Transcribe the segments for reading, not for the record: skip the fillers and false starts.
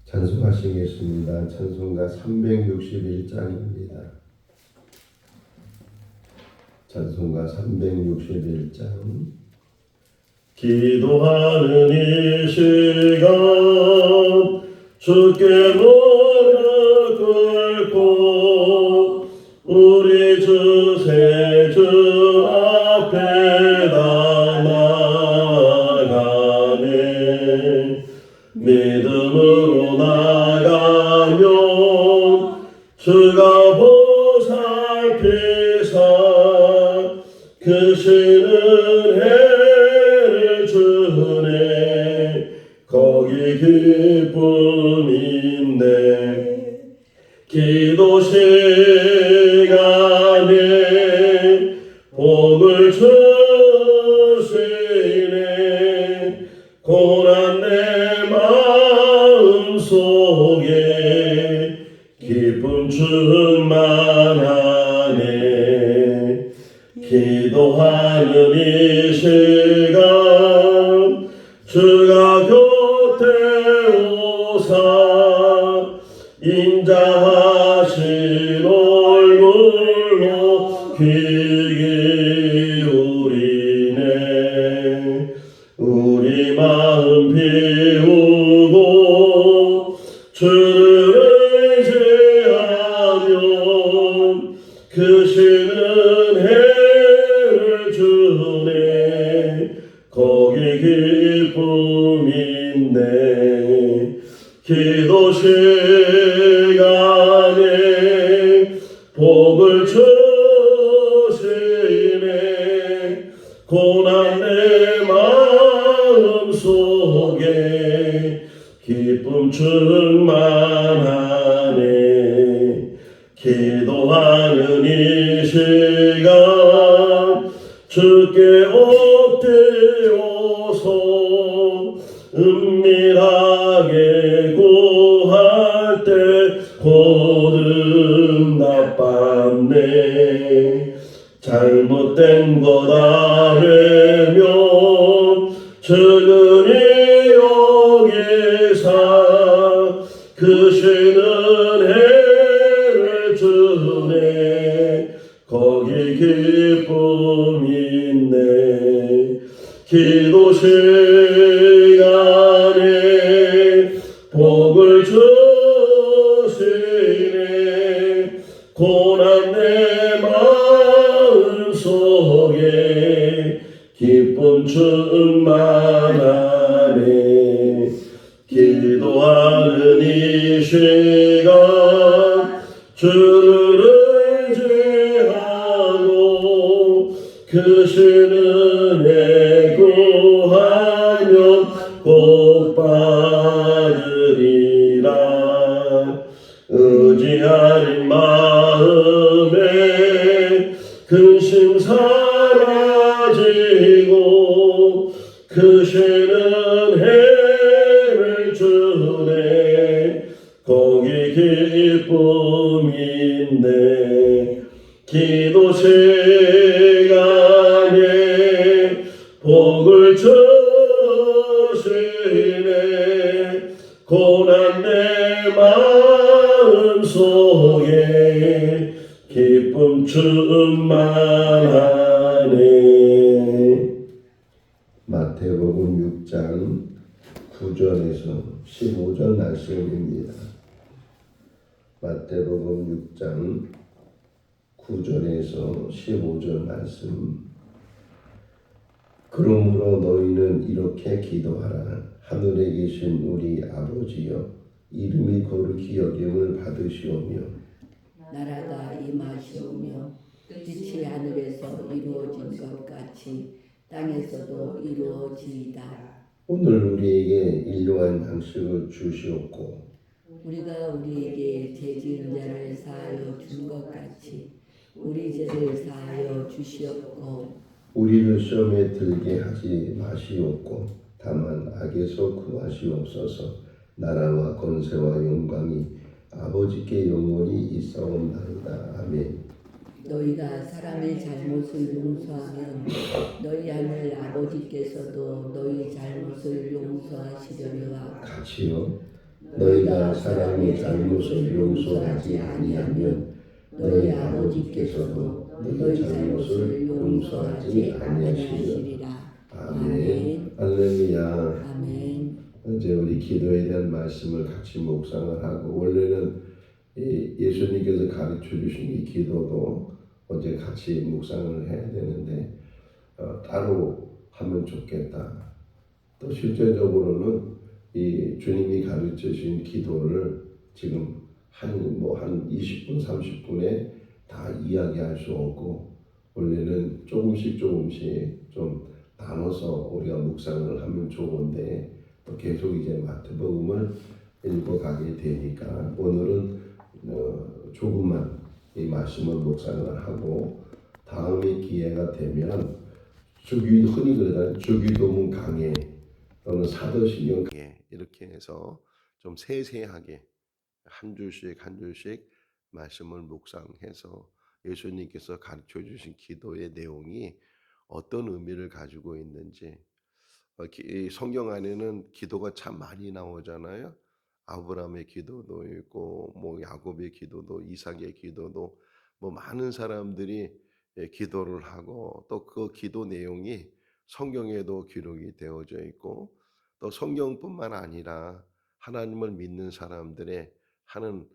찬송하시겠습니다. 찬송가 361장입니다. 찬송가 361장. 기도하는 이 시간 주께 무릎 꿇고 우리 주 세 주 앞에다 나가네. 믿음으로 나가면 주가 보살피사 크신 은혜를 주네. 거기 기쁨인데 기도 시간에 복을 주시네. 고난 내 마음 속에 기쁨 충만하네. 기도하는 이 시간 주가 곁에 오사 인자하신 얼굴로 귀 기울이네. 우리 마음 비우고 주를 의지하면 크신 은혜를 주네. 거기 기쁨인데 기도 시간에 복을 주시네. 고난 내 마음 속에 기쁨 충만하네. 기도하는 이 시간 주께 엎드려서 은밀하게 구할 때 거듭나빴네. 잘못된 것 알면 주님이 여기사 크신 은혜를 주네. 거기 기쁨인데 기도 시간에 복을 주시네. 고난 내 마음 속에 기쁨 충만하네. 기도하는 이 시간 주를 의지하고 크신 은혜 구하면 복 받으리라. 의지하는 마음에 근심 사라지고 크신 은혜를 주네. 거기 기쁨인데 기도 시간에 복을 주시네. 고난 내 마음 속에 기쁨 충만하네. 마태복음 6장 9절에서 15절 말씀입니다. 마태복음 6장 9절에서 15절 말씀. 그러므로 너희는 이렇게 기도하라. 하늘에 계신 우리 아버지여, 이름이 거룩히 여김을 받으시오며 나라가 임하시오며 뜻이 하늘에서 이루어진 것 같이 땅에서도 이루어지이다. 오늘 우리에게 일용할 양식을 주시옵고 우리가 우리에게 죄 지은 자를 사하여 준 것 같이 우리 죄를 사하여 주시옵고 우리를 시험에 들게 하지 마시옵고 다만 악에서 구하시옵소서. 나라와 권세와 영광이 아버지께 영원히 있사옵나이다. 아멘. 너희가 사람의 잘못을 용서하면 너희 하늘 아버지께서도 너희 잘못을 용서하시려니와 같이요. 너희가 사람의 잘못을 용서하지 아니하면 너희 아버지께서도 너희 잘못을 용서하지 아니하시리라. 아멘. 할렐루야. 아멘. 이제 우리 기도에 대한 말씀을 같이 묵상을 하고, 원래는 예수님께서 가르쳐 주신 이 기도도 어제 같이 묵상을 해야 되는데 따로 하면 좋겠다. 또 실제적으로는 이 주님이 가르쳐 주신 기도를 지금 한 20분 30분에 다 이야기할 수 없고, 원래는 조금씩 좀 나눠서 우리가 묵상을 하면 좋은데 또 계속 이제 마태복음을 읽어가게 되니까 오늘은 조금만 이 말씀을 묵상을 하고, 다음에 기회가 되면 흔히 그러잖아요. 주기도문 강해 또는 사도신경 강해, 이렇게 해서 좀 세세하게 한 줄씩 말씀을 묵상해서 예수님께서 가르쳐 주신 기도의 내용이 어떤 의미를 가지고 있는지, 이 성경 안에는 기도가 참 많이 나오잖아요. 아브라함의 기도도 있고, 뭐 야곱의 기도도, 이삭의 기도도, 뭐 많은 사람들이 기도를 하고, 또 그 기도 내용이 성경에도 기록이 되어져 있고, 또 성경뿐만 아니라 하나님을 믿는 사람들의 하는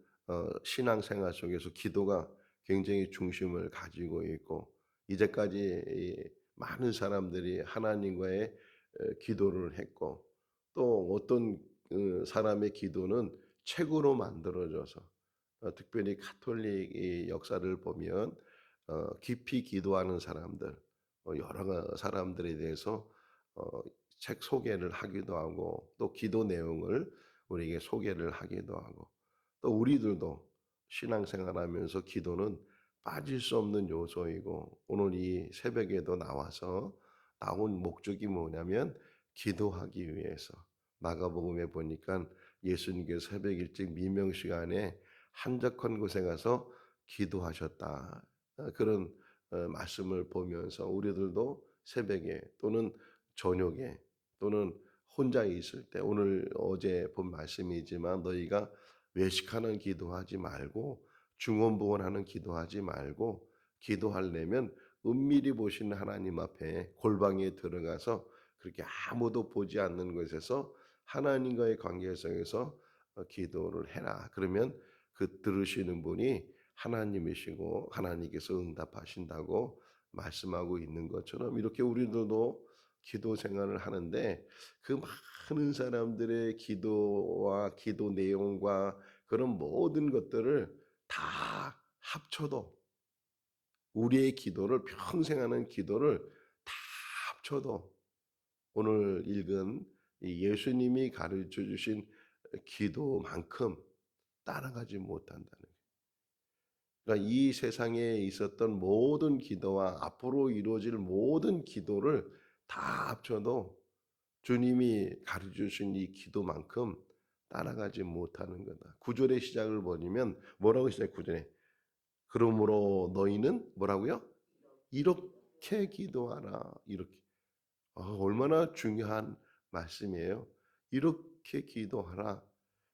신앙생활 속에서 기도가 굉장히 중심을 가지고 있고, 이제까지 많은 사람들이 하나님과의 기도를 했고, 또 어떤 사람의 기도는 책으로 만들어져서, 특별히 가톨릭 역사를 보면 깊이 기도하는 사람들, 여러 사람들에 대해서 어, 책 소개를 하기도 하고, 또 기도 내용을 우리에게 소개를 하기도 하고, 또 우리들도 신앙생활하면서 기도는 빠질 수 없는 요소이고, 오늘 이 새벽에도 나온 목적이 뭐냐면 기도하기 위해서. 마가복음에 보니까 예수님께서 새벽 일찍 미명 시간에 한적한 곳에 가서 기도하셨다. 그런 말씀을 보면서 우리들도 새벽에 또는 저녁에 또는 혼자 있을 때, 오늘 어제 본 말씀이지만 너희가 외식하는 기도하지 말고 중언부언하는 기도하지 말고, 기도하려면 은밀히 보시는 하나님 앞에 골방에 들어가서 그렇게 아무도 보지 않는 곳에서 하나님과의 관계 속에서 기도를 해라. 그러면 그 들으시는 분이 하나님이시고 하나님께서 응답하신다고 말씀하고 있는 것처럼, 이렇게 우리들도 기도 생활을 하는데 그 많은 사람들의 기도와 기도 내용과 그런 모든 것들을 다 합쳐도, 우리의 기도를 평생 하는 기도를 다 합쳐도 오늘 읽은 이 예수님이 가르쳐 주신 기도만큼 따라가지 못한다는 거예요. 그러니까 이 세상에 있었던 모든 기도와 앞으로 이루어질 모든 기도를 다 합쳐도 주님이 가르쳐 주신 이 기도만큼 따라가지 못하는 거다. 9절의 시작을 보면 뭐라고 시작해? 9절에 그러므로 너희는 뭐라고요? 이렇게 기도하라. 이렇게. 얼마나 중요한 말씀이에요. 이렇게 기도하라.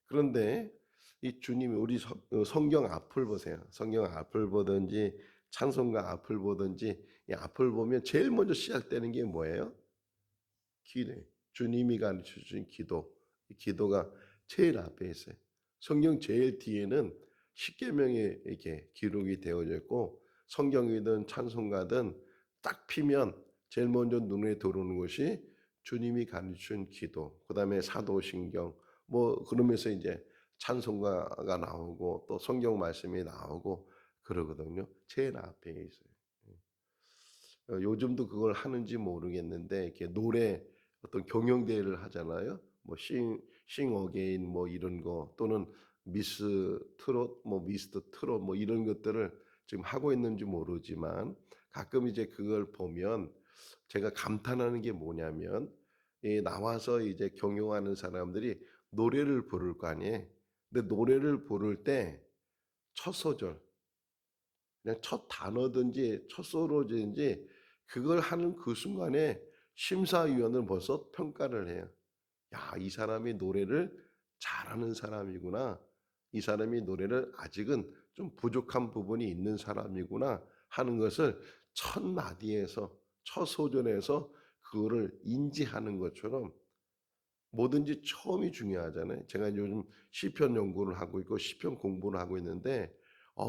그런데 이 주님이 우리 성경 앞을 보세요. 성경 앞을 보든지 찬송가 앞을 보든지, 이 앞을 보면 제일 먼저 시작되는 게 뭐예요? 기도. 주님이 가르쳐 주신 기도. 이 기도가 제일 앞에 있어요. 성경 제일 뒤에는 십계명이 이렇게 기록이 되어져 있고, 성경이든 찬송가든 딱 피면 제일 먼저 눈에 들어오는 것이 주님이 가르친 기도, 그다음에 사도신경, 뭐 그러면서 이제 찬송가가 나오고 또 성경 말씀이 나오고 그러거든요. 제일 앞에 있어요. 요즘도 그걸 하는지 모르겠는데, 이렇게 노래 어떤 경영대회를 하잖아요. 뭐 싱 어게인 뭐 이런 거, 또는 미스 트롯 뭐 미스터 트롯 뭐 이런 것들을 지금 하고 있는지 모르지만, 가끔 이제 그걸 보면 제가 감탄하는 게 뭐냐면, 나와서 이제 경영하는 사람들이 노래를 부를 거 아니에요. 근데 노래를 부를 때 첫 소절, 그냥 첫 단어든지 첫 소로든지 그걸 하는 그 순간에 심사위원은 벌써 평가를 해요. 야, 이 사람이 노래를 잘하는 사람이구나. 이 사람이 노래를 아직은 좀 부족한 부분이 있는 사람이구나 하는 것을 첫 마디에서 첫 소절에서 그거를 인지하는 것처럼 뭐든지 처음이 중요하잖아요. 제가 요즘 시편 연구를 하고 있고 시편 공부를 하고 있는데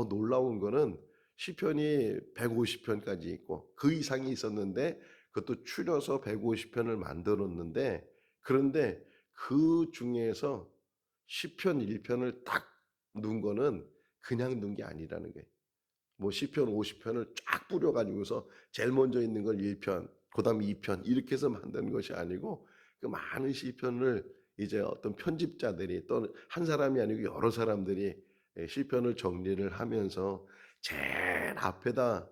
놀라운 거는 시편이 150 편까지 있고 그 이상이 있었는데 그것도 추려서 150 편을 만들었는데 그런데 그중에서 시편 1 편을 딱 넣은 거는 그냥 넣은 게 아니라는 거예요. 뭐 시편 50 편을 쫙 뿌려 가지고서 제일 먼저 있는 걸 1 편, 그다음에 2편 이렇게 해서 만드는 것이 아니고 그 많은 시편을 이제 어떤 편집자들이 또 한 사람이 아니고 여러 사람들이 시편을 정리를 하면서 제일 앞에다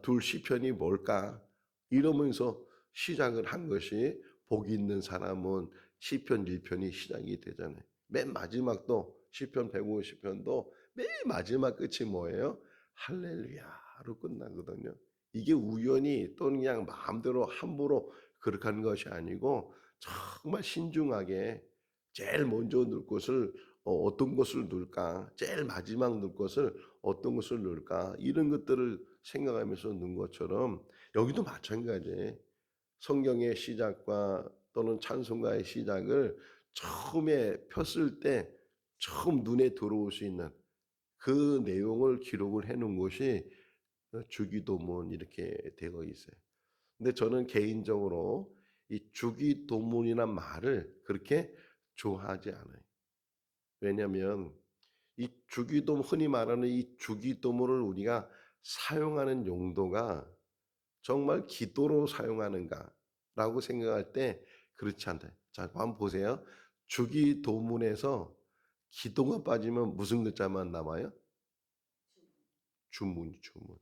둘 시편이 뭘까 이러면서 시작을 한 것이 복 있는 사람은 시편 1 편이 시작이 되잖아요. 맨 마지막도 시편 150 편도 맨 마지막 끝이 뭐예요? 할렐루야로 끝나거든요. 이게 우연히 또는 그냥 마음대로 함부로 그렇게 하는 것이 아니고 정말 신중하게 제일 먼저 넣을 것을 어떤 것을 넣을까? 제일 마지막 넣을 것을 어떤 것을 넣을까? 이런 것들을 생각하면서 넣은 것처럼 여기도 마찬가지예요. 성경의 시작과 또는 찬송가의 시작을 처음에 폈을 때 처음 눈에 들어올 수 있는 그 내용을 기록을 해 놓은 것이 주기도문 이렇게 되어 있어요. 근데 저는 개인적으로 이 주기도문이란 말을 그렇게 좋아하지 않아요. 왜냐하면 이 주기도문 흔히 말하는 이 주기도문을 우리가 사용하는 용도가 정말 기도로 사용하는가라고 생각할 때 그렇지 않다. 자, 한번 보세요. 주기도문에서 기도가 빠지면 무슨 글자만 남아요? 주문, 주문.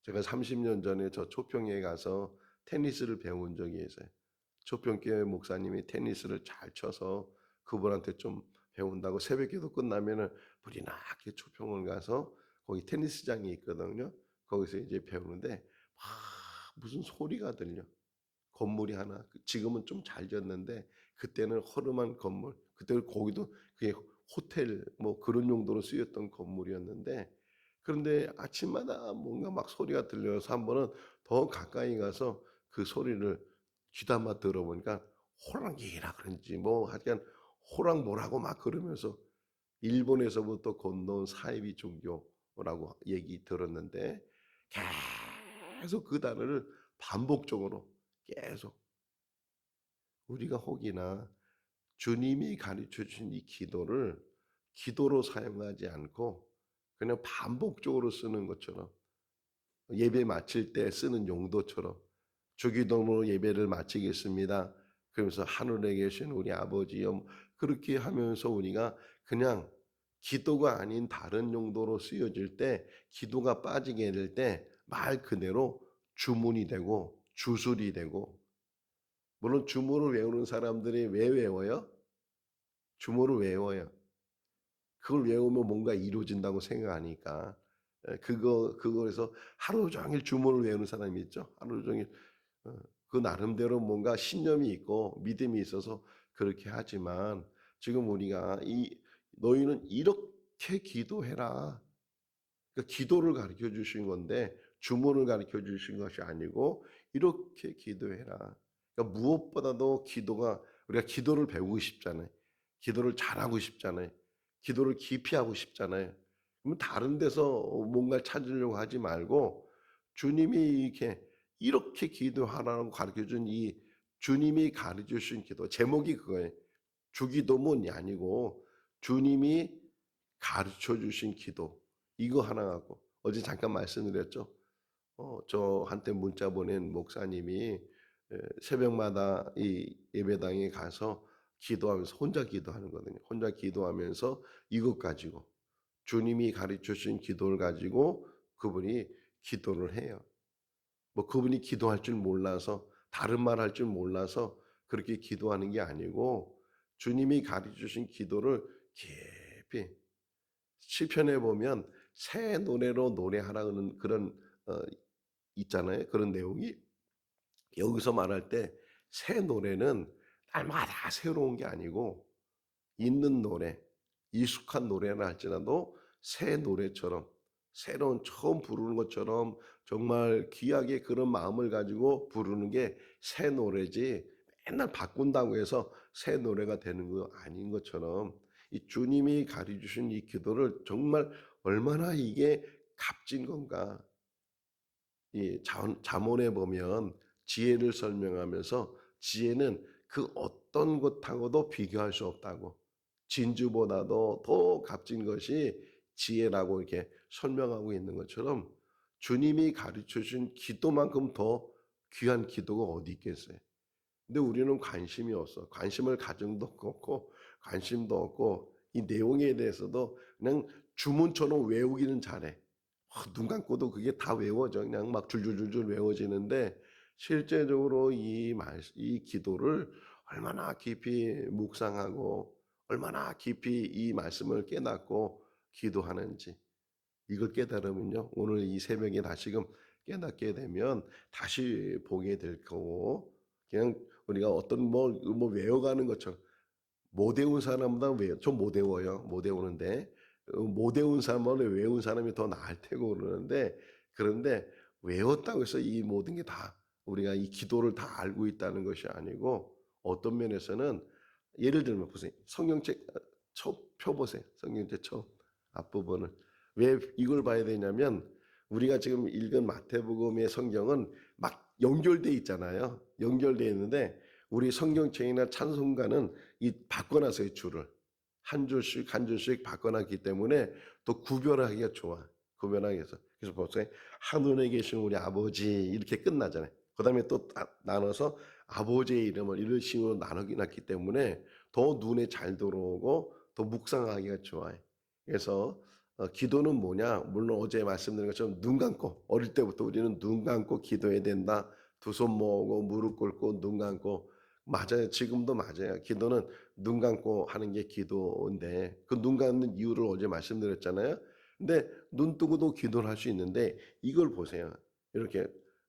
제가 30년 전에 저 초평에 가서 테니스를 배운 적이 있어요. 초평교회 목사님이 테니스를 잘 쳐서 그분한테 좀 배운다고 새벽기도 끝나면은 불이 나게 초평을 가서 거기 테니스장이 있거든요. 거기서 이제 배우는데 막 무슨 소리가 들려. 건물이 하나 지금은 좀 잘 지었는데 그때는 허름한 건물 그때 거기도 그게 호텔 뭐 그런 용도로 쓰였던 건물이었는데 그런데 아침마다 뭔가 막 소리가 들려서 한 번은 더 가까이 가서 그 소리를 귀담아 들어보니까 호랑이라 그런지 뭐 하여간 호랑뭐라고 막 그러면서 일본에서부터 건너온 사이비 종교라고 얘기 들었는데 계속 그 단어를 반복적으로 계속 우리가 혹이나 주님이 가르쳐 주신 이 기도를 기도로 사용하지 않고 그냥 반복적으로 쓰는 것처럼 예배 마칠 때 쓰는 용도처럼 주기도문으로 예배를 마치겠습니다. 그러면서 하늘에 계신 우리 아버지여 그렇게 하면서 우리가 그냥 기도가 아닌 다른 용도로 쓰여질 때 기도가 빠지게 될 때 말 그대로 주문이 되고 주술이 되고 물론 주문을 외우는 사람들이 왜 외워요? 주문을 외워요. 그걸 외우면 뭔가 이루어진다고 생각하니까. 그거에서 하루 종일 주문을 외우는 사람이 있죠. 하루 종일 어 그 나름대로 뭔가 신념이 있고 믿음이 있어서 그렇게 하지만 지금 우리가 이 "너희는 이렇게 기도해라." 그러니까 기도를 가르쳐 주신 건데 주문을 가르쳐 주신 것이 아니고 "이렇게 기도해라." 그러니까 무엇보다도 기도가 우리가 기도를 배우고 싶잖아요. 기도를 잘하고 싶잖아요. 기도를 깊이 하고 싶잖아요. 그러면 다른 데서 뭔가를 찾으려고 하지 말고 주님이 이렇게 기도하라고 가르쳐 준 이 주님이 가르쳐 주신 기도 제목이 그거예요. 주기도문이 아니고 주님이 가르쳐 주신 기도. 이거 하나 갖고 어제 잠깐 말씀드렸죠. 저한테 문자 보낸 목사님이 새벽마다 이 예배당에 가서 기도하면서 혼자 기도하는 거거든요. 혼자 기도하면서 이것 가지고 주님이 가르쳐 주신 기도를 가지고 그분이 기도를 해요. 뭐 그분이 기도할 줄 몰라서 다른 말 할 줄 몰라서 그렇게 기도하는 게 아니고 주님이 가르쳐 주신 기도를 깊이 시편에 보면 새 노래로 노래하라는 그런 어 있잖아요. 그런 내용이 여기서 말할 때 새 노래는 날마다 새로운 게 아니고 있는 노래, 익숙한 노래는 할지라도 새 노래처럼 새로운 처음 부르는 것처럼 정말 귀하게 그런 마음을 가지고 부르는 게 새 노래지 맨날 바꾼다고 해서 새 노래가 되는 거 아닌 것처럼 이 주님이 가르쳐 주신 이 기도를 정말 얼마나 이게 값진 건가. 이 잠언에 보면 지혜를 설명하면서 지혜는 그 어떤 것하고도 비교할 수 없다고. 진주보다도 더 값진 것이 지혜라고 이렇게 설명하고 있는 것처럼 주님이 가르쳐 준 기도만큼 더 귀한 기도가 어디 있겠어요. 근데 우리는 관심이 없어. 관심을 가정도 없고 관심도 없고 이 내용에 대해서도 그냥 주문처럼 외우기는 잘해. 눈 감고도 그게 다 외워져. 그냥 막 줄줄줄줄 외워지는데 실제적으로 이 기도를 얼마나 깊이 묵상하고 얼마나 깊이 이 말씀을 깨닫고 기도하는지 이걸 깨달으면요. 오늘 이 새벽에 다시금 깨닫게 되면 다시 보게 될 거고 그냥 우리가 어떤 뭐 외워가는 것처럼 못 외운 사람보다 좀 못 외워요. 못 외우는데 못 외운 사람보다 외운 사람이 더 나을 테고 그런데 외웠다고 해서 이 모든 게 다 우리가 이 기도를 다 알고 있다는 것이 아니고 어떤 면에서는 예를 들면 보세요. 성경책 펴 보세요. 성경책 앞부분을. 왜 이걸 봐야 되냐면 우리가 지금 읽은 마태복음의 성경은 막 연결돼 있잖아요. 연결돼 있는데 우리 성경책이나 찬송가는 이 바꿔놨어요. 줄을 한 줄씩 한 줄씩 바꿔놨기 때문에 또 구별하기가 좋아. 구별하기 위해서. 그래서 보세요. 하늘에 계신 우리 아버지 이렇게 끝나잖아요. 그 다음에 또 나눠서 아버지의 이름을 이런 식으로 나누기 때문에 더 눈에 잘 들어오고 더 묵상하기가 좋아요. 그래서 기도는 뭐냐? 물론 어제 말씀드린 것처럼 눈 감고 어릴 때부터 우리는 눈 감고 기도해야 된다. 두 손 모으고 무릎 꿇고 눈 감고 맞아요. 지금도 맞아요. 기도는 눈 감고 하는 게 기도인데 그 눈 감는 이유를 어제 말씀드렸잖아요. 근데 눈 뜨고도 기도를 할 수 있는데 이걸 보세요. 이렇게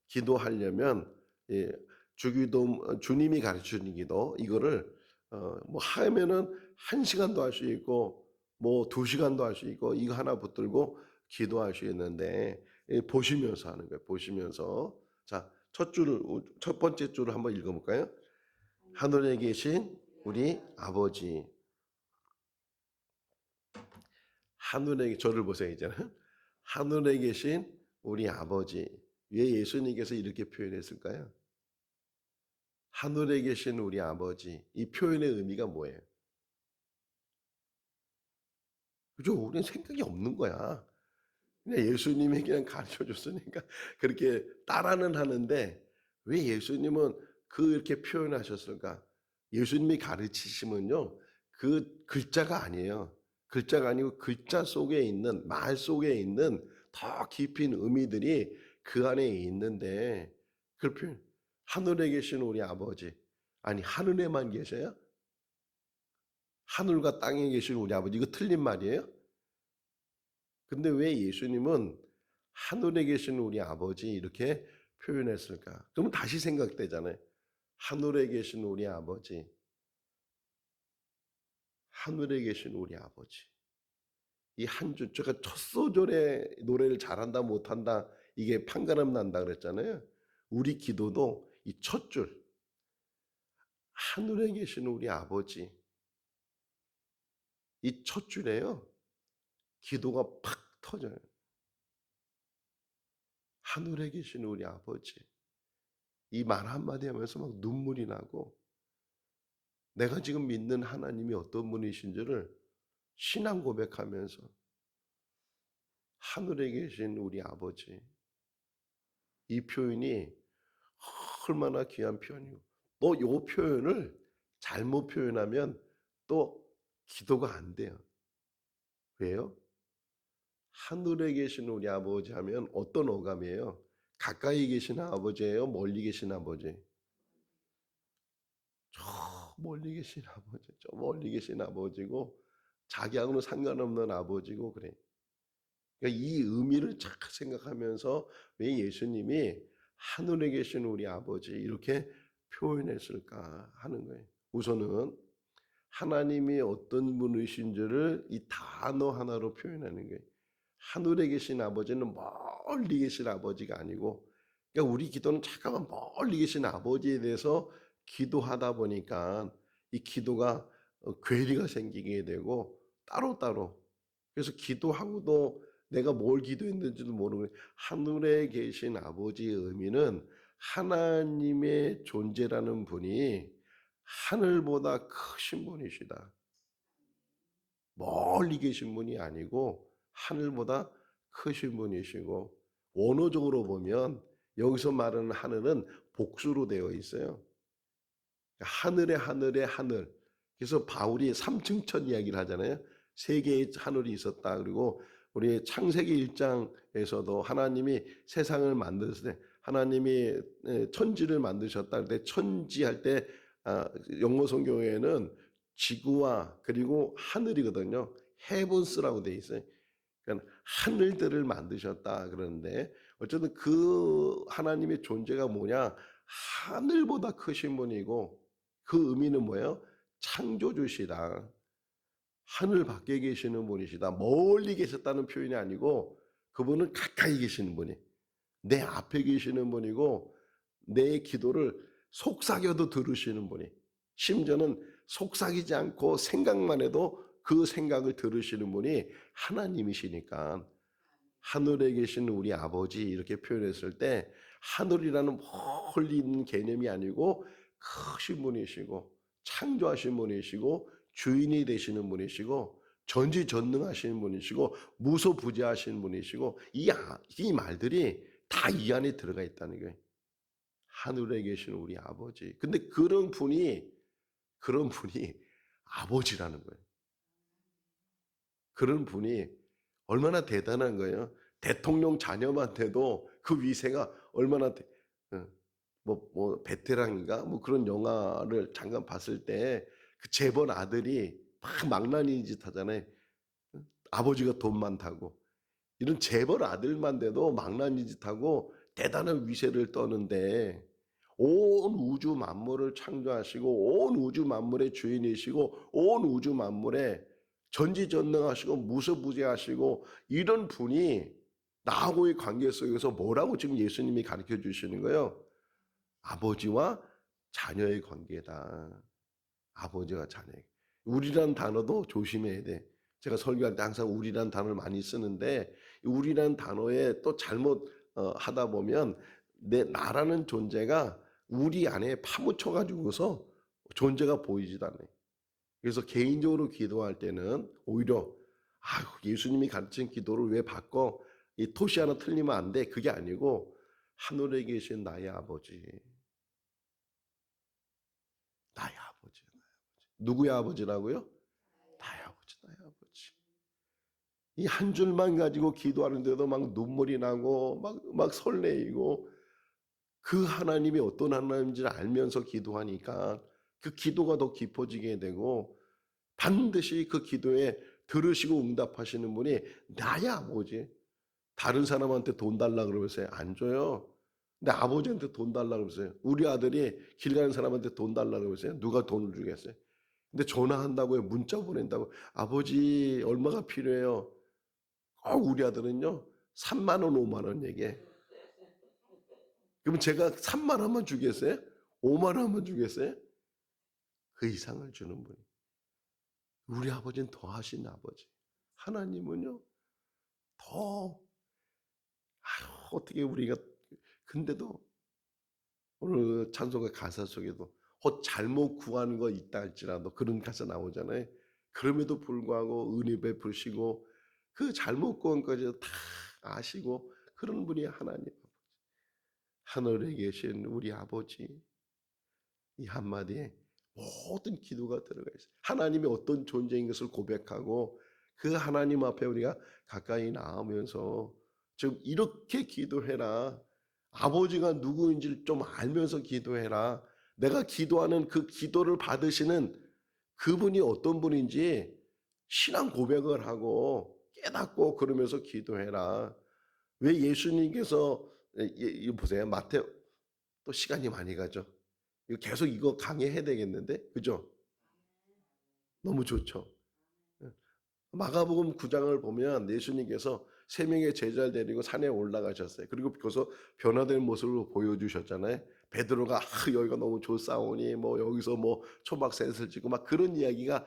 기도하려면 예, 주기도 주님이 가르쳐 주는 기도 이거를 뭐 하면은 1시간도 할 수 있고 뭐 2시간도 할 수 있고 이거 하나 붙들고 기도할 수 있는데 보시면서 하는 거예요. 보시면서 자, 첫 번째 줄을 한번 읽어 볼까요? 하늘에 계신 우리 아버지. 하늘에 저를 보세요, 이제는. 하늘에 계신 우리 아버지. 왜 예수님께서 이렇게 표현했을까요? 하늘에 계신 우리 아버지. 이 표현의 의미가 뭐예요? 그죠? 우리는 생각이 없는 거야. 그냥 예수님이 그냥 가르쳐 줬으니까 그렇게 따라는 하는데 왜 예수님은 그렇게 표현하셨을까? 예수님이 가르치시면요. 그 글자가 아니에요. 글자가 아니고 글자 속에 있는 말 속에 있는 더 깊은 의미들이 그 안에 있는데 그 표현 하늘에 계신 우리 아버지 아니 하늘에만 계셔요? 하늘과 땅에 계신 우리 아버지 이거 틀린 말이에요? 근데 왜 예수님은 하늘에 계신 우리 아버지 이렇게 표현했을까? 그러면 다시 생각되잖아요. 하늘에 계신 우리 아버지, 하늘에 계신 우리 아버지. 이 한 줄, 제가 첫 소절에 노래를 잘한다 못한다 이게 판가름 난다 그랬잖아요. 우리 기도도 이 첫 줄, 하늘에 계신 우리 아버지. 이 첫 줄에요. 기도가 팍 터져요. 하늘에 계신 우리 아버지. 이 말 한마디 하면서 막 눈물이 나고 내가 지금 믿는 하나님이 어떤 분이신지를 신앙 고백하면서 하늘에 계신 우리 아버지 이 표현이 얼마나 귀한 표현이고 또 이 표현을 잘못 표현하면 또 기도가 안 돼요. 왜요? 하늘에 계신 우리 아버지 하면 어떤 어감이에요? 가까이 계신 아버지예요? 멀리 계신 아버지? 저 멀리 계신 아버지, 저 멀리 계신 아버지고 자기하고는 상관없는 아버지고 그래. 그러니까 이 의미를 잘 생각하면서 왜 예수님이 하늘에 계신 우리 아버지 이렇게 표현했을까 하는 거예요. 우선은 하나님이 어떤 분이신지를 이 단어 하나로 표현하는 거예요. 하늘에 계신 아버지는 멀리 계신 아버지가 아니고, 그러니까 우리 기도는 잠깐만 멀리 계신 아버지에 대해서 기도하다 보니까 이 기도가 괴리가 생기게 되고 따로따로, 그래서 기도하고도 내가 뭘 기도했는지도 모르고, 하늘에 계신 아버지의 의미는 하나님의 존재라는 분이 하늘보다 크신 분이시다. 멀리 계신 분이 아니고 하늘보다 크신 분이시고, 원어적으로 보면 여기서 말하는 하늘은 복수로 되어 있어요. 하늘의 하늘의 하늘. 그래서 바울이 삼층천 이야기를 하잖아요. 세 개의 하늘이 있었다. 그리고 우리 창세기 1장에서도 하나님이 세상을 만드실 때 하나님이 천지를 만드셨다. 그때 천지할 때 영어 성경에는 지구와 그리고 하늘이거든요. 헤븐스라고 돼 있어요. 그러니까 하늘들을 만드셨다 그러는데, 어쨌든 그 하나님의 존재가 뭐냐? 하늘보다 크신 분이고, 그 의미는 뭐예요? 창조주시다. 하늘 밖에 계시는 분이시다. 멀리 계셨다는 표현이 아니고 그분은 가까이 계시는 분이, 내 앞에 계시는 분이고, 내 기도를 속삭여도 들으시는 분이, 심지어는 속삭이지 않고 생각만 해도 그 생각을 들으시는 분이 하나님이시니까, 하늘에 계신 우리 아버지 이렇게 표현했을 때 하늘이라는 멀리 있는 개념이 아니고 크신 분이시고 창조하신 분이시고 주인이 되시는 분이시고 전지전능하시는 분이시고 무소부재하시는 분이시고, 이 말들이 다 이 안에 들어가 있다는 거예요. 하늘에 계신 우리 아버지. 근데 그런 분이 아버지라는 거예요. 그런 분이 얼마나 대단한 거예요. 대통령 자녀만 돼도 그 위세가 얼마나 어, 베테랑인가 뭐 그런 영화를 잠깐 봤을 때 그 재벌 아들이 막 망나니 짓 하잖아요. 아버지가 돈 많다고. 이런 재벌 아들만 돼도 망나니 짓하고 대단한 위세를 떠는데, 온 우주 만물을 창조하시고 온 우주 만물의 주인이시고 온 우주 만물의 전지전능하시고 무소부재하시고 이런 분이 나하고의 관계 속에서 뭐라고 지금 예수님이 가르쳐 주시는 거예요? 아버지와 자녀의 관계다. 아버지와 자녀. 우리란 단어도 조심해야 돼. 제가 설교할 때 항상 우리란 단어를 많이 쓰는데, 우리란 단어에 또 잘못 하다 보면 나라는 존재가 우리 안에 파묻혀 가지고서 존재가 보이지도 않아요. 그래서 개인적으로 기도할 때는 오히려 예수님이 가르친 기도를 왜 바꿔? 이 토시 하나 틀리면 안 돼. 그게 아니고 하늘에 계신 나의 아버지. 나의 아버지. 누구의 아버지라고요? 나의 아버지, 나의 아버지. 이 한 줄만 가지고 기도하는데도 막 눈물이 나고 막 설레이고, 그 하나님이 어떤 하나님인지를 알면서 기도하니까 그 기도가 더 깊어지게 되고, 반드시 그 기도에 들으시고 응답하시는 분이 나의 아버지. 다른 사람한테 돈 달라 그러면서 안 줘요. 근데 아버지한테 돈 달라 그러면서요. 우리 아들이 길 가는 사람한테 돈 달라 그러면서요. 누가 돈을 주겠어요? 근데 전화한다고요. 문자 보낸다고. 아버지 얼마가 필요해요? 우리 아들은요. 3만 원, 5만 원 얘기해. 그러면 제가 3만 원만 주겠어요? 5만 원만 주겠어요? 그 이상을 주는 분이. 우리 아버지는 더 하신 아버지. 하나님은요. 더 어떻게 우리가, 근데도 오늘 찬송가 가사 속에도 혹 잘못 구하는 거 있다 할지라도 그런 가사 나오잖아요. 그럼에도 불구하고 은혜 베푸시고 그 잘못 구한 것까지 다 아시고 그런 분이 하나님. 하늘에 계신 우리 아버지. 이 한마디에 모든 기도가 들어가 있어요. 하나님이 어떤 존재인 것을 고백하고 그 하나님 앞에 우리가 가까이 나오면서 좀 이렇게 기도해라. 아버지가 누구인지를 좀 알면서 기도해라. 내가 기도하는 그 기도를 받으시는 그분이 어떤 분인지 신앙 고백을 하고 깨닫고 그러면서 기도해라. 왜 예수님께서 이거 보세요. 마태, 또 시간이 많이 가죠. 이거 계속 이거 강의해야 되겠는데, 그죠? 너무 좋죠. 예. 마가복음 9장을 보면 예수님께서 세 명의 제자를 데리고 산에 올라가셨어요. 그리고 거기서 변화된 모습을 보여주셨잖아요. 베드로가 여기가 너무 좋사오니 뭐 여기서 뭐 초막셋을 지고 막 그런 이야기가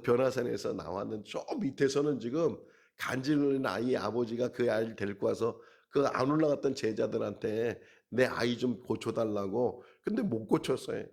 변화산에서 나왔는데, 저 밑에서는 지금 간질거리는 아이 아버지가 그 아이를 데리고 와서 그 안 올라갔던 제자들한테 내 아이 좀 고쳐달라고. 근데 못 고쳤어요.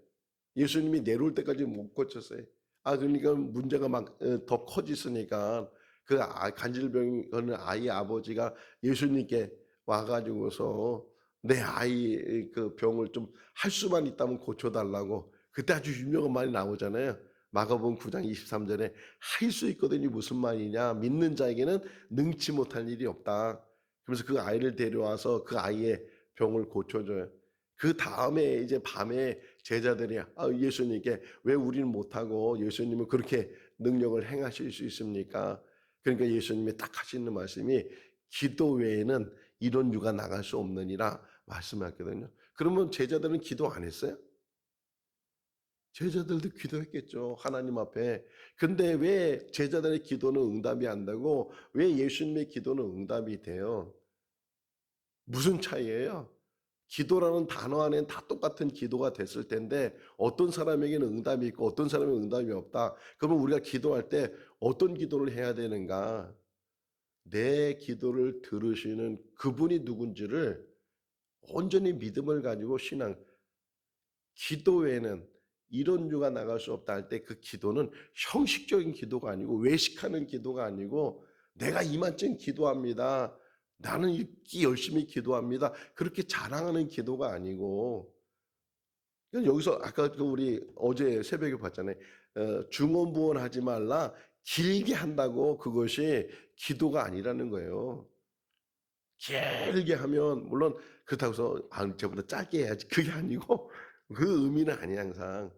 예수님이 내려올 때까지 못 고쳤어요. 그러니까 문제가 막 더 커지으니까 그 간질병 거는 아이 아버지가 예수님께 와 가지고서 내 아이 그 병을 좀 할 수만 있다면 고쳐 달라고. 그때 아주 유명한 말이 나오잖아요. 마가복음 9장 23절에 할 수 있거든이 무슨 말이냐. 믿는 자에게는 능치 못할 일이 없다. 그러면서 그 아이를 데려와서 그 아이의 병을 고쳐 줘요. 그다음에 이제 밤에 제자들이 예수님께 왜 우리는 못하고 예수님은 그렇게 능력을 행하실 수 있습니까? 그러니까 예수님이 딱 하시는 말씀이 기도 외에는 이런 유가 나갈 수 없느니라 말씀하셨거든요. 그러면 제자들은 기도 안 했어요? 제자들도 기도했겠죠. 하나님 앞에. 근데 왜 제자들의 기도는 응답이 안 되고 왜 예수님의 기도는 응답이 돼요? 무슨 차이예요? 기도라는 단어 안에는 다 똑같은 기도가 됐을 텐데 어떤 사람에게는 응답이 있고 어떤 사람에게는 응답이 없다. 그러면 우리가 기도할 때 어떤 기도를 해야 되는가? 내 기도를 들으시는 그분이 누군지를 온전히 믿음을 가지고 기도 외에는 이런 유가 나갈 수 없다 할 때 그 기도는 형식적인 기도가 아니고 외식하는 기도가 아니고 내가 이만큼 기도합니다. 나는 이렇게 열심히 기도합니다. 그렇게 자랑하는 기도가 아니고 그러니까 여기서 아까 우리 어제 새벽에 봤잖아요. 중언부언하지 말라. 길게 한다고 그것이 기도가 아니라는 거예요. 길게 하면 물론 그렇다고 해서 저보다 짧게 해야지 그게 아니고 그 의미는 아니야 항상.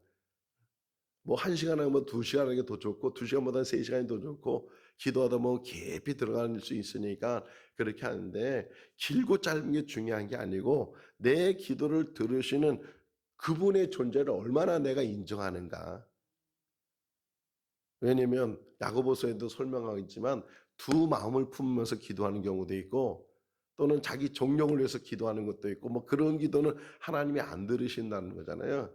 뭐 1시간 하면 2시간 하는 게 더 좋고 2시간보다 3시간이 더 좋고 기도하다 보면 깊이 들어갈 수 있으니까 그렇게 하는데 길고 짧은 게 중요한 게 아니고 내 기도를 들으시는 그분의 존재를 얼마나 내가 인정하는가. 왜냐면 야고보서에도 설명하고 있지만 두 마음을 품으면서 기도하는 경우도 있고 또는 자기 정령을 위해서 기도하는 것도 있고 뭐 그런 기도는 하나님이 안 들으신다는 거잖아요.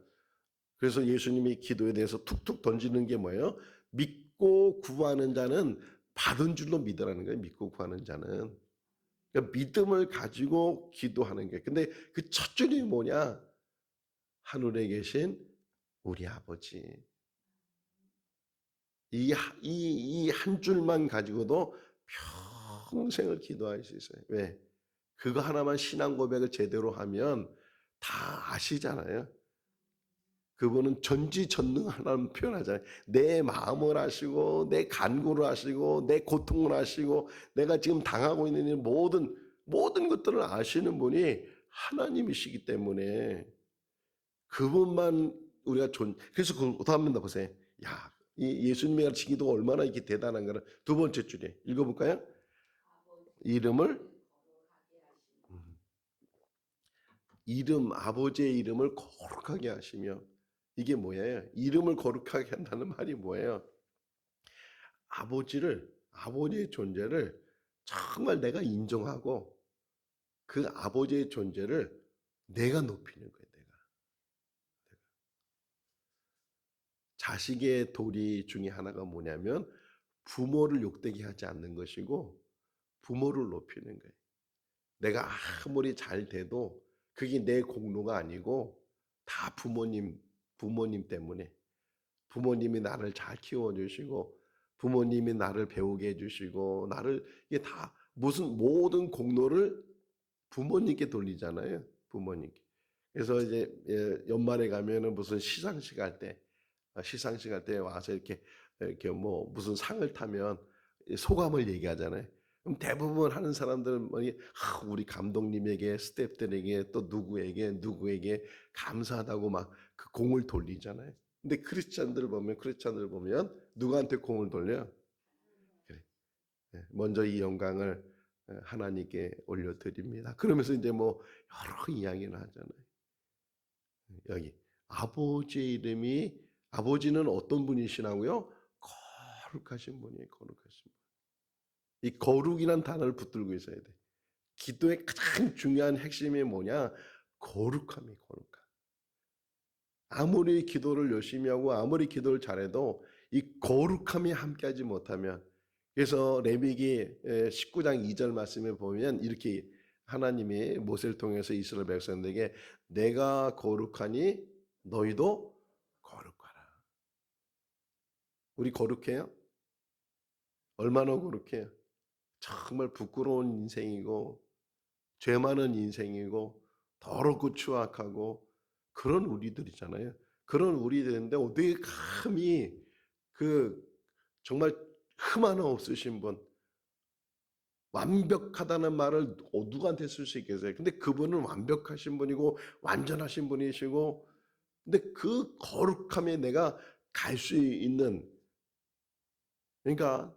그래서 예수님이 기도에 대해서 툭툭 던지는 게 뭐예요? 믿고 구하는 자는 받은 줄로 믿으라는 거예요. 믿고 구하는 자는. 그러니까 믿음을 가지고 기도하는 게. 근데 그 첫 줄이 뭐냐? 하늘에 계신 우리 아버지. 이 한 줄만 가지고도 평생을 기도할 수 있어요. 왜? 그거 하나만 신앙 고백을 제대로 하면 다 아시잖아요. 그분은 전지전능하다는 표현하잖아요. 내 마음을 아시고 내 간구를 아시고 내 고통을 아시고 내가 지금 당하고 있는 이 모든 것들을 아시는 분이 하나님이시기 때문에 그분만 우리가 그래서 그다음 면 보세요. 야, 이 예수님의 같이 기도가 얼마나 이렇게 대단한 거는 두 번째 줄에 읽어볼까요? 이름을 음, 아버지의 이름을 거룩하게 하시며 이게 뭐예요? 이름을 거룩하게 한다는 말이 뭐예요? 아버지의 존재를 정말 내가 인정하고 그 아버지의 존재를 내가 높이는 거예요. 자식의 도리 중에 하나가 뭐냐면 부모를 욕되게 하지 않는 것이고 부모를 높이는 거예요. 내가 아무리 잘 돼도 그게 내 공로가 아니고 다 부모님 때문에 부모님이 나를 잘 키워주시고 부모님이 나를 배우게 해주시고 나를 이게 다 무슨 모든 공로를 부모님께 돌리잖아요. 부모님께. 그래서 이제 연말에 가면은 무슨 시상식 할 때 와서 이렇게 뭐 무슨 상을 타면 소감을 얘기하잖아요. 그럼 대부분 하는 사람들은 우리 감독님에게 스태프들에게 또 누구에게 감사하다고 막 그 공을 돌리잖아요. 근데 크리스찬들 보면 누구한테 공을 돌려? 그래. 먼저 이 영광을 하나님께 올려드립니다. 그러면서 이제 뭐 여러 이야기를 하잖아요. 여기 아버지의 이름이 아버지는 어떤 분이시라고요? 거룩하신 분이에요. 거룩하신 분. 이 거룩이란 단어를 붙들고 있어야 돼. 기도의 가장 중요한 핵심이 뭐냐? 거룩함이 거룩함. 아무리 기도를 열심히 하고 아무리 기도를 잘해도 이 거룩함이 함께하지 못하면, 그래서 레위기 19장 2절 말씀에 보면 이렇게 하나님이 모세를 통해서 이스라엘 백성들에게 내가 거룩하니 너희도 거룩하라. 우리 거룩해요? 얼마나 거룩해요? 정말 부끄러운 인생이고 죄 많은 인생이고 더럽고 추악하고 그런 우리들이잖아요. 그런 우리들인데 어떻게 감히 그 정말 흠 하나 없으신 분, 완벽하다는 말을 누구한테 쓸 수 있겠어요? 근데 그분은 완벽하신 분이고 완전하신 분이시고, 근데 그 거룩함에 내가 갈 수 있는, 그러니까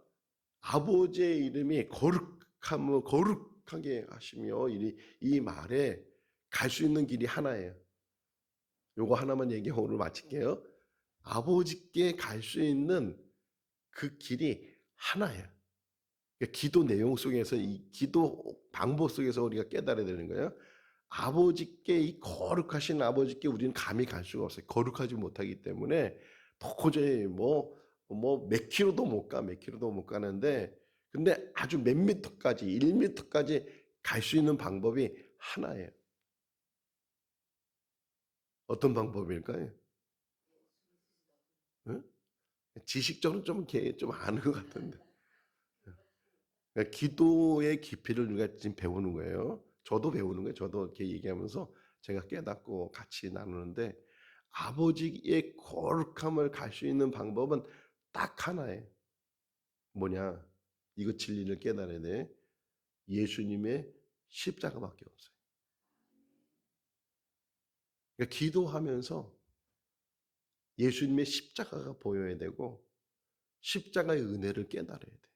아버지의 이름이 거룩함을 거룩하게 하시며 이 말에 갈 수 있는 길이 하나예요. 요거 하나만 얘기하고 오늘 마칠게요. 아버지께 갈 수 있는 그 길이 하나예요. 그러니까 기도 내용 속에서 이 기도 방법 속에서 우리가 깨달아야 되는 거예요. 아버지께 이 거룩하신 아버지께 우리는 감히 갈 수가 없어요. 거룩하지 못하기 때문에 도저히 몇 킬로도 못 가, 몇 킬로도 못 가는데, 근데 아주 몇 미터까지, 1미터까지 갈 수 있는 방법이 하나예요. 어떤 방법일까요? 응? 지식적으로 좀 아는 것 같은데. 그러니까 기도의 깊이를 우리가 지금 배우는 거예요. 저도 배우는 거예요. 저도 이렇게 얘기하면서 제가 깨닫고 같이 나누는데, 아버지의 거룩함을 갈 수 있는 방법은 딱 하나예요. 뭐냐? 이거 진리를 깨달아야 돼. 예수님의 십자가밖에 없어요. 그러니까 기도하면서 예수님의 십자가가 보여야 되고 십자가의 은혜를 깨달아야 돼.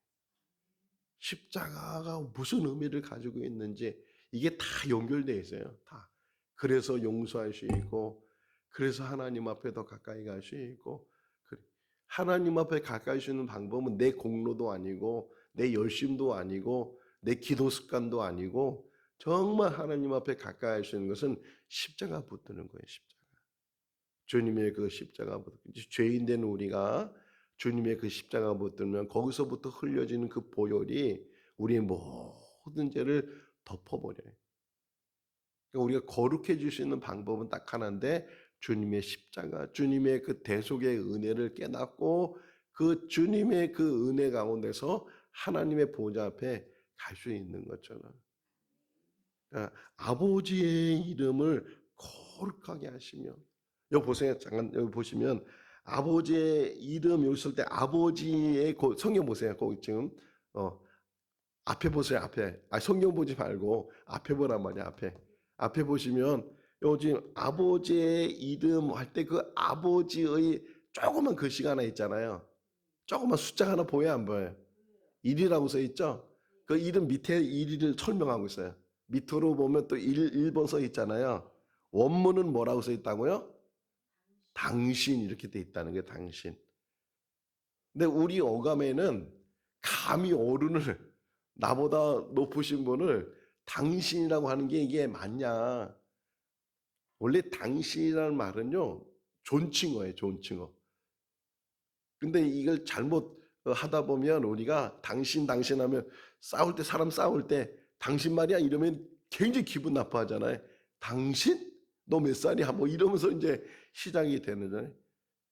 십자가가 무슨 의미를 가지고 있는지 이게 다 연결되어 있어요. 다. 그래서 용서할 수 있고, 그래서 하나님 앞에 더 가까이 갈 수 있고, 하나님 앞에 가까이 수 있는 방법은 내 공로도 아니고 내 열심도 아니고 내 기도 습관도 아니고, 정말 하나님 앞에 가까이 할 수 있는 것은 십자가 붙드는 거예요. 십자가. 주님의 그 십자가 붙드는, 죄인 된 우리가 주님의 그 십자가 붙들면 거기서부터 흘려지는 그 보혈이 우리의 모든 죄를 덮어버려요. 그러니까 우리가 거룩해질 수 있는 방법은 딱 하나인데, 주님의 십자가, 주님의 그 대속의 은혜를 깨닫고 그 주님의 그 은혜 가운데서 하나님의 보좌 앞에 갈 수 있는 것처럼, 그러니까 아버지의 이름을 거룩하게 하시며, 여기 보세요. 잠깐 여기 보시면 아버지의 이름 여기 있을 때 아버지의 성경 보세요. 거기 지금 앞에 보세요. 앞에. 성경 보지 말고 앞에 보란 말이야. 앞에 보시면 요즘 아버지의 이름 할 때 그 아버지의 조그만 글씨가 하나 있잖아요. 조그만 숫자 하나 보여요, 안 보여요? 1이라고 써 있죠? 그 이름 밑에 1을 설명하고 있어요. 밑으로 보면 또 1번 써 있잖아요. 원문은 뭐라고 써 있다고요? 당신 이렇게 돼 있다는 게 당신. 근데 우리 어감에는 감히 어른을, 나보다 높으신 분을 당신이라고 하는 게 이게 맞냐? 원래 당신이라는 말은요, 존칭어예요, 존칭어. 근데 이걸 잘못 하다 보면 우리가 당신 하면 싸울 때, 사람 싸울 때 당신 말이야 이러면 굉장히 기분 나빠하잖아요. 당신? 너 몇 살이야? 뭐 이러면서 이제 시작이 되는 거잖아요.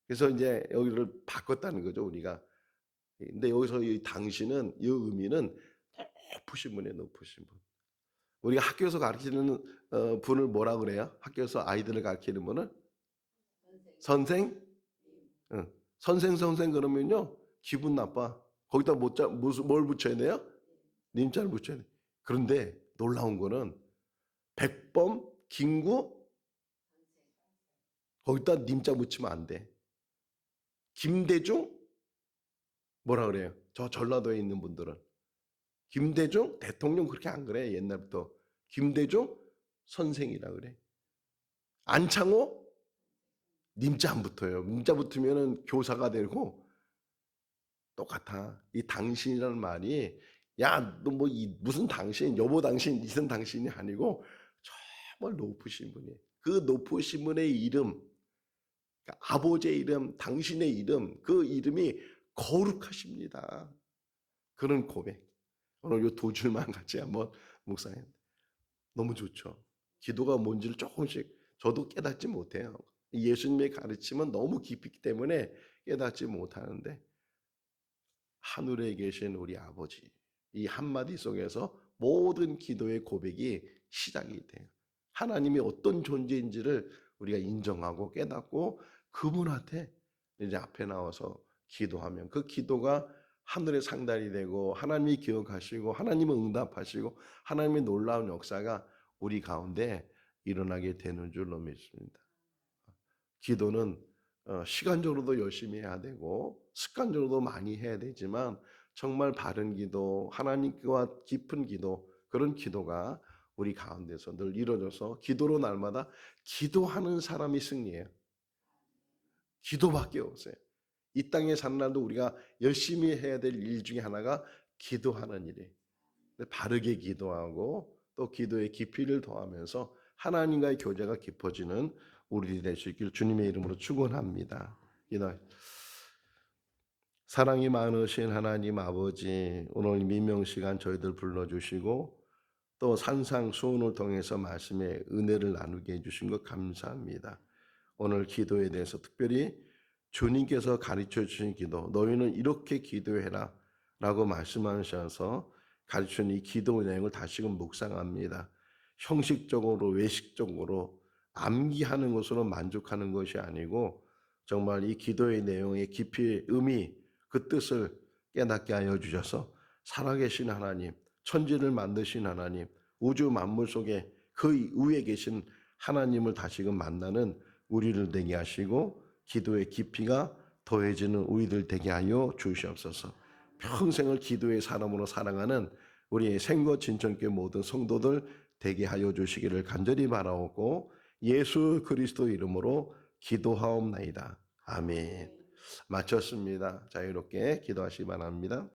그래서 이제 여기를 바꿨다는 거죠, 우리가. 근데 여기서 이 당신은, 이 의미는 높으신 분이에요, 높으신 분. 우리가 학교에서 가르치는 분을 뭐라 그래요? 학교에서 아이들을 가르치는 분을 선생? 응. 선생 그러면요 기분 나빠. 거기다 뭘 붙여야 돼요? 님자를 붙여야 돼. 그런데 놀라운 거는 백범, 김구 거기다 님자 붙이면 안 돼. 김대중 뭐라 그래요? 저 전라도에 있는 분들은 김대중 대통령 그렇게 안 그래. 옛날부터 김대중 선생이라 그래. 안창호 님자 안 붙어요. 님자 붙으면은 교사가 되고, 똑같아. 이 당신이라는 말이 야, 너 뭐 무슨 당신, 여보 당신, 이런 당신이 아니고 정말 높으신 분이에요. 그 높으신 분의 이름, 그러니까 아버지의 이름, 당신의 이름, 그 이름이 거룩하십니다. 그런 고백. 오늘 요 두 줄만 같이 한번 묵상해. 너무 좋죠. 기도가 뭔지를 조금씩 저도 깨닫지 못해요. 예수님의 가르침은 너무 깊기 때문에 깨닫지 못하는데 하늘에 계신 우리 아버지 이 한마디 속에서 모든 기도의 고백이 시작이 돼요. 하나님이 어떤 존재인지를 우리가 인정하고 깨닫고 그분한테 이제 앞에 나와서 기도하면 그 기도가 하늘의 상달이 되고 하나님이 기억하시고 하나님은 응답하시고 하나님의 놀라운 역사가 우리 가운데 일어나게 되는 줄로 믿습니다. 기도는 시간적으로도 열심히 해야 되고 습관적으로도 많이 해야 되지만 정말 바른 기도, 하나님과 깊은 기도, 그런 기도가 우리 가운데서 늘 이루어져서 기도로 날마다 기도하는 사람이 승리해요. 기도밖에 없어요. 이 땅에 사는 날도 우리가 열심히 해야 될 일 중에 하나가 기도하는 일이에요. 바르게 기도하고 또 기도의 깊이를 더하면서 하나님과의 교제가 깊어지는 우리들이 될 수 있기를 주님의 이름으로 축원합니다. 사랑이 많으신 하나님 아버지, 오늘 민명 시간 저희들 불러주시고 또 산상수훈을 통해서 말씀의 은혜를 나누게 해주신 것 감사합니다. 오늘 기도에 대해서 특별히 주님께서 가르쳐 주신 기도, 너희는 이렇게 기도해라 라고 말씀하셔서 가르치는 이 기도 내용을 다시금 묵상합니다. 형식적으로 외식적으로 암기하는 것으로 만족하는 것이 아니고 정말 이 기도의 내용의 깊이, 의미, 그 뜻을 깨닫게 하여 주셔서 살아계신 하나님, 천지를 만드신 하나님, 우주 만물 속에 그 위에 계신 하나님을 다시금 만나는 우리를 되게 하시고 기도의 깊이가 더해지는 우리들 되게 하여 주시옵소서. 평생을 기도의 사람으로 살아가는 우리의 생거 진천교회 모든 성도들 되게 하여 주시기를 간절히 바라오고 예수 그리스도 이름으로 기도하옵나이다. 아멘. 마쳤습니다. 자유롭게 기도하시기 바랍니다.